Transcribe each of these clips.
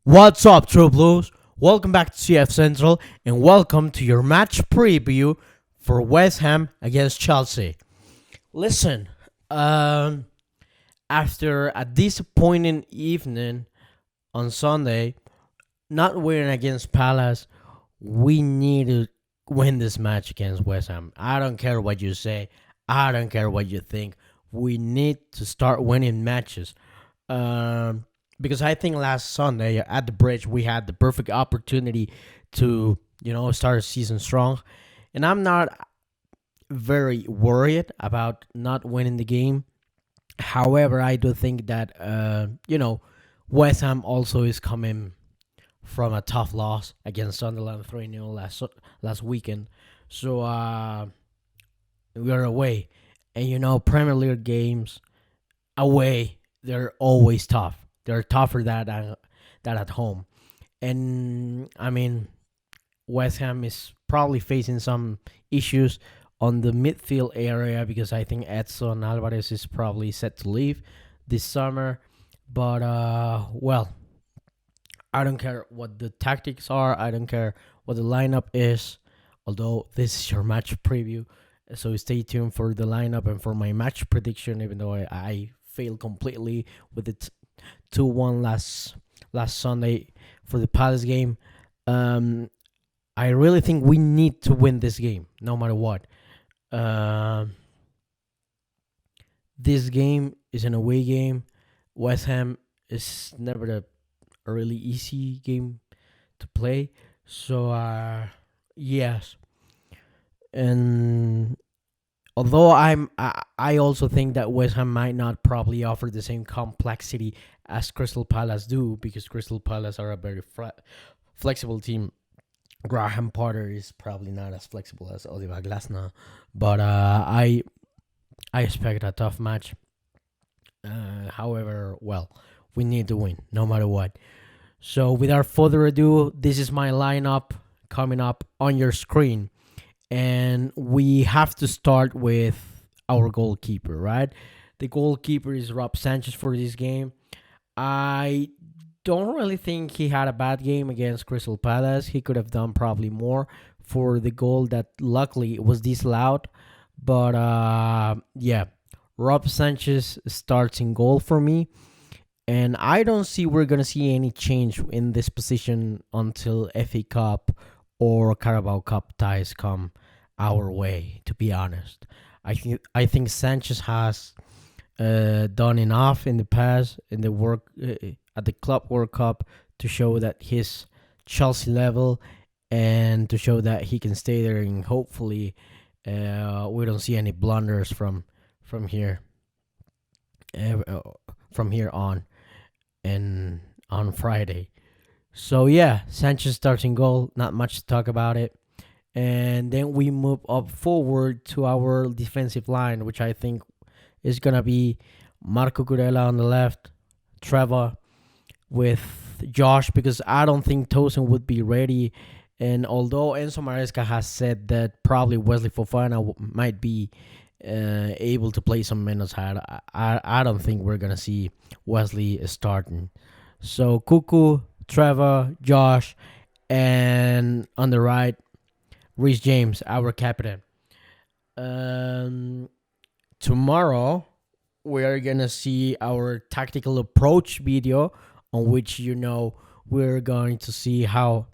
What's up, True Blues? Welcome back to CF Central and welcome to your match preview for West Ham against Chelsea. Listen, after a disappointing evening on Sunday, not winning against Palace, we need to win this match against West Ham. I don't care what you say, I don't care what you think. We need to start winning matches. Because I think last Sunday at the bridge we had the perfect opportunity to start a season strong, and I'm not very worried about not winning the game. However, I do think that West Ham also is coming from a tough loss against Sunderland 3-0 last weekend, so we are away, and Premier League games away they're always tough. They're tougher than at home. And I mean, West Ham is probably facing some issues on the midfield area because I think Edson Alvarez is probably set to leave this summer. But well, I don't care what the tactics are. I don't care what the lineup is. Although this is your match preview, so stay tuned for the lineup and for my match prediction. Even though I failed completely with the 2-1 last Sunday for the Palace game. I really think we need to win this game, no matter what. This game is an away game. West Ham is never a really easy game to play. So, yes. And although I also think that West Ham might not probably offer the same complexity as Crystal Palace do, because Crystal Palace are a very flexible team. Graham Potter is probably not as flexible as Oliver Glasner, but I expect a tough match. However, well, we need to win no matter what. So without further ado, this is my lineup coming up on your screen. And we have to start with our goalkeeper, right? The goalkeeper is Rob Sanchez for this game. I don't really think he had a bad game against Crystal Palace. He could have done probably more for the goal that luckily was disallowed. But yeah, Rob Sanchez starts in goal for me. And I don't see we're going to see any change in this position until FA Cup or Carabao Cup ties come our way, to be honest. I think Sanchez has done enough in the past in the work at the Club World Cup to show that he's Chelsea level and to show that he can stay there, and hopefully we don't see any blunders from here from here on and on Friday. So yeah, Sanchez starts in goal. Not much to talk about it. And then we move up forward to our defensive line, which I think is going to be Marco Curella on the left, Trevor with Josh, because I don't think Tosin would be ready. And although Enzo Maresca has said that probably Wesley Fofana might be able to play some minutes, I don't think we're going to see Wesley starting. So Kuku, Trevor, Josh, and on the right, Reece James, our captain. Tomorrow, we are going to see our tactical approach video on which, we're going to see how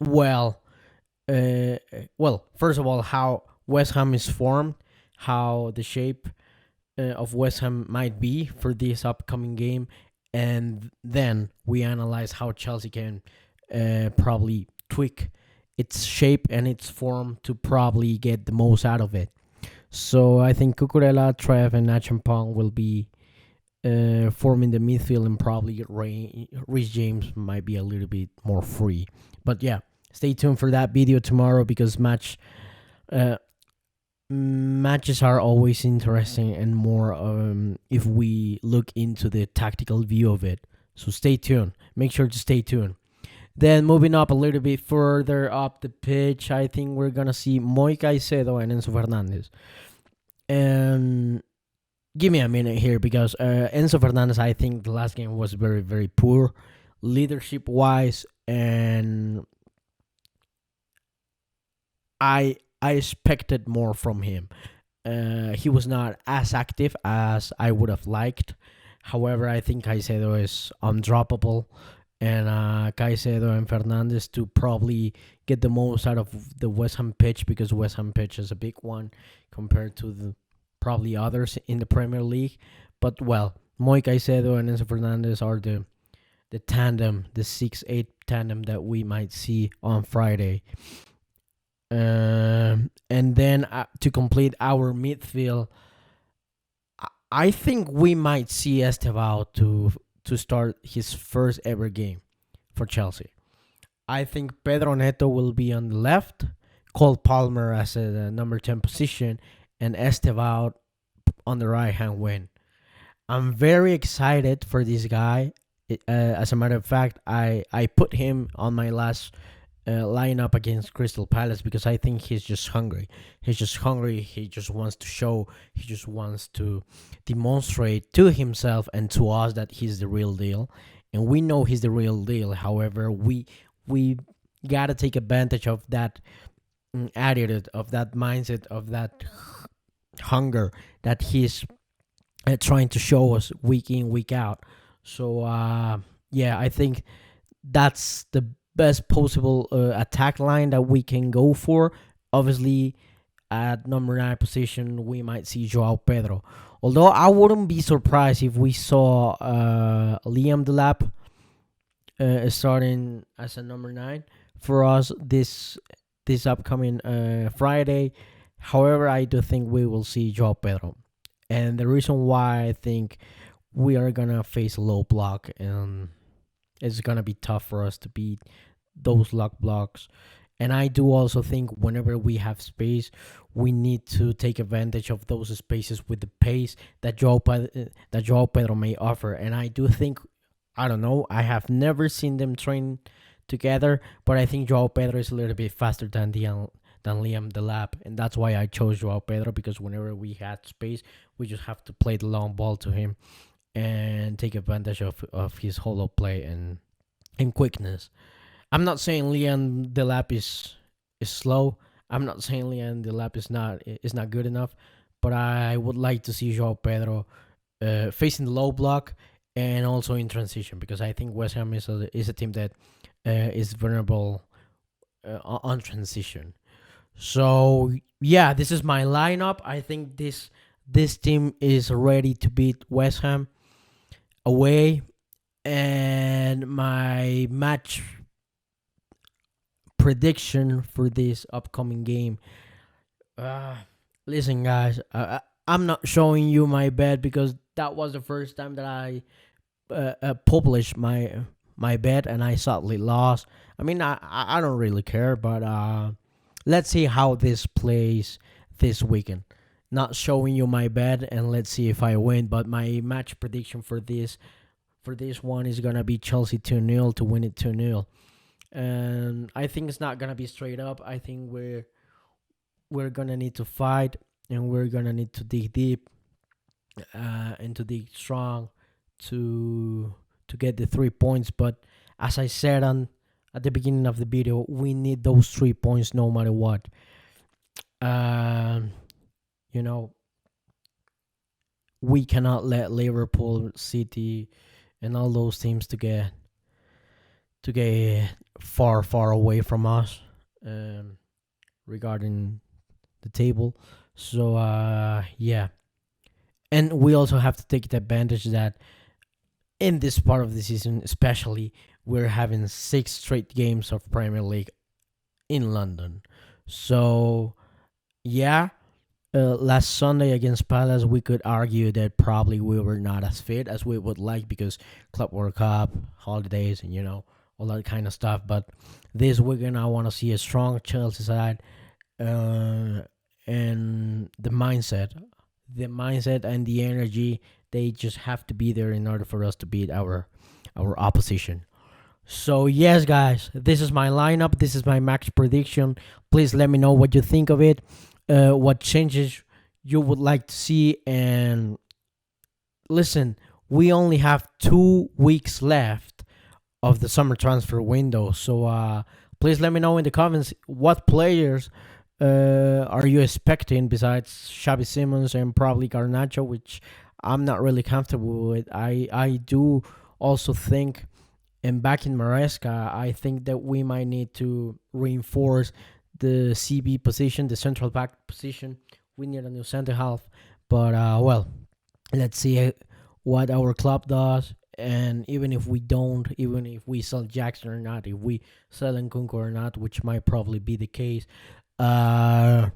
well, first of all, how West Ham is formed, how the shape of West Ham might be for this upcoming game, and then we analyze how Chelsea can probably tweak its shape and its form to probably get the most out of it. So I think Cucurella, Trev, and Achampong will be forming the midfield, and probably Reece James might be a little bit more free. But yeah, stay tuned for that video tomorrow, because matches are always interesting and more if we look into the tactical view of it. So stay tuned. Make sure to stay tuned. Then moving up a little bit further up the pitch, I think we're going to see Moy Caicedo and Enzo Fernandez. And give me a minute here because Enzo Fernandez, I think the last game was very, very poor leadership wise, and I expected more from him. He was not as active as I would have liked. However, I think Caicedo is undroppable, and Caicedo and Fernandez to probably get the most out of the West Ham pitch, because West Ham pitch is a big one compared to the probably others in the Premier League. But well, Moy Caicedo and Enzo Fernandez are the tandem, the 6-8 tandem that we might see on Friday. And then to complete our midfield, I think we might see Estevao to start his first ever game for Chelsea. I think Pedro Neto will be on the left, Cole Palmer as a number 10 position, and Estevao on the right hand wing. I'm very excited for this guy. As a matter of fact, I put him on my last lineup against Crystal Palace because I think he's just hungry. He's just hungry. He just wants to show. He just wants to demonstrate to himself and to us that he's the real deal. And we know he's the real deal. However, we gotta take advantage of that attitude, of that mindset, of that hunger that he's trying to show us week in, week out. So yeah, I think that's the best possible attack line that we can go for. Obviously, at number 9 position, we might see Joao Pedro. Although I wouldn't be surprised if we saw Liam Delap starting as a number 9 for us this upcoming Friday. However, I do think we will see Joao Pedro. And the reason why I think we are going to face a low block, and it's going to be tough for us to beat those lock blocks. And I do also think whenever we have space, we need to take advantage of those spaces with the pace that Joao Pedro may offer. And I do think, I don't know, I have never seen them train together, but I think Joao Pedro is a little bit faster than Liam Delap, and that's why I chose Joao Pedro, because whenever we had space, we just have to play the long ball to him and take advantage of his hollow play and quickness. I'm not saying Liam Delap is slow. I'm not saying Liam Delap is not good enough, but I would like to see Joao Pedro facing the low block and also in transition, because I think West Ham is a team that is vulnerable on transition. So yeah, this is my lineup. I think this team is ready to beat West Ham away, and my match prediction for this upcoming game. Listen, guys, I'm not showing you my bet because that was the first time that I published my bet, and I sadly lost. I mean, I don't really care, but let's see how this plays this weekend. Not showing you my bet, and let's see if I win. But my match prediction for this one is gonna be Chelsea 2-0 to win it 2-0. And I think it's not gonna be straight up. I think we're gonna need to fight, and we're gonna need to dig deep and to dig strong to get the 3 points. But as I said at the beginning of the video, we need those 3 points no matter what. You know, we cannot let Liverpool, City, and all those teams to get far away from us regarding the table. So yeah, and we also have to take the advantage that in this part of the season, especially, we're having 6 straight games of Premier League in London. So yeah, last Sunday against Palace, we could argue that probably we were not as fit as we would like because Club World Cup, holidays, and all that kind of stuff. But this weekend, I want to see a strong Chelsea side, and the mindset and the energy. They just have to be there in order for us to beat our opposition. So yes, guys, this is my lineup. This is my max prediction. Please let me know what you think of it. What changes you would like to see, and listen, we only have 2 weeks left of the summer transfer window. So please let me know in the comments what players are you expecting besides Xavi Simons and probably Garnacho, which I'm not really comfortable with. I do also think, and back in Maresca, I think that we might need to reinforce the CB position, the central back position. We need a new center half. But well, let's see what our club does. And even if we don't, even if we sell Jackson or not, if we sell Nkunku or not, which might probably be the case, uh,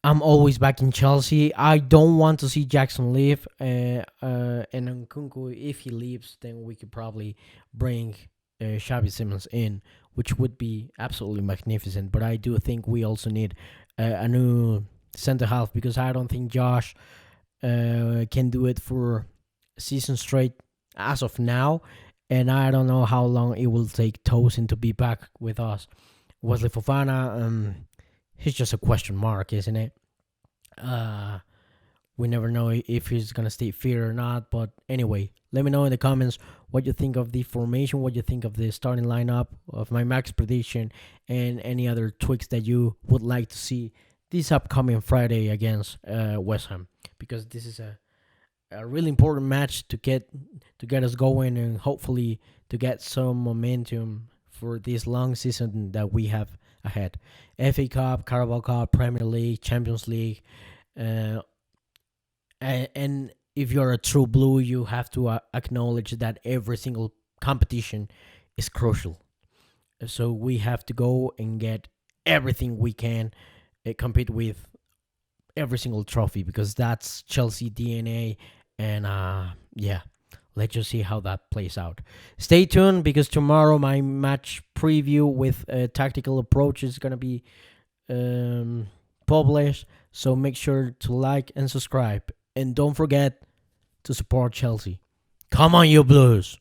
I'm always back in Chelsea. I don't want to see Jackson leave. And Nkunku, if he leaves, then we could probably bring Xavi Simons in, which would be absolutely magnificent. But I do think we also need a new center half because I don't think Josh can do it for a season straight as of now. And I don't know how long it will take Tosin to be back with us. Wesley Fofana, he's just a question mark, isn't it? Uh, we never know if he's gonna stay fit or not. But anyway, let me know in the comments what you think of the formation, what you think of the starting lineup, of my max prediction, and any other tweaks that you would like to see this upcoming Friday against West Ham, because this is a really important match to get us going and hopefully to get some momentum for this long season that we have ahead. FA Cup, Carabao Cup, Premier League, Champions League, uh, and if you're a true blue, you have to acknowledge that every single competition is crucial. So we have to go and get everything we can, compete with every single trophy because that's Chelsea DNA. And yeah, let's just see how that plays out. Stay tuned because tomorrow my match preview with a tactical approach is gonna be published. So make sure to like and subscribe, and don't forget to support Chelsea. Come on, you Blues!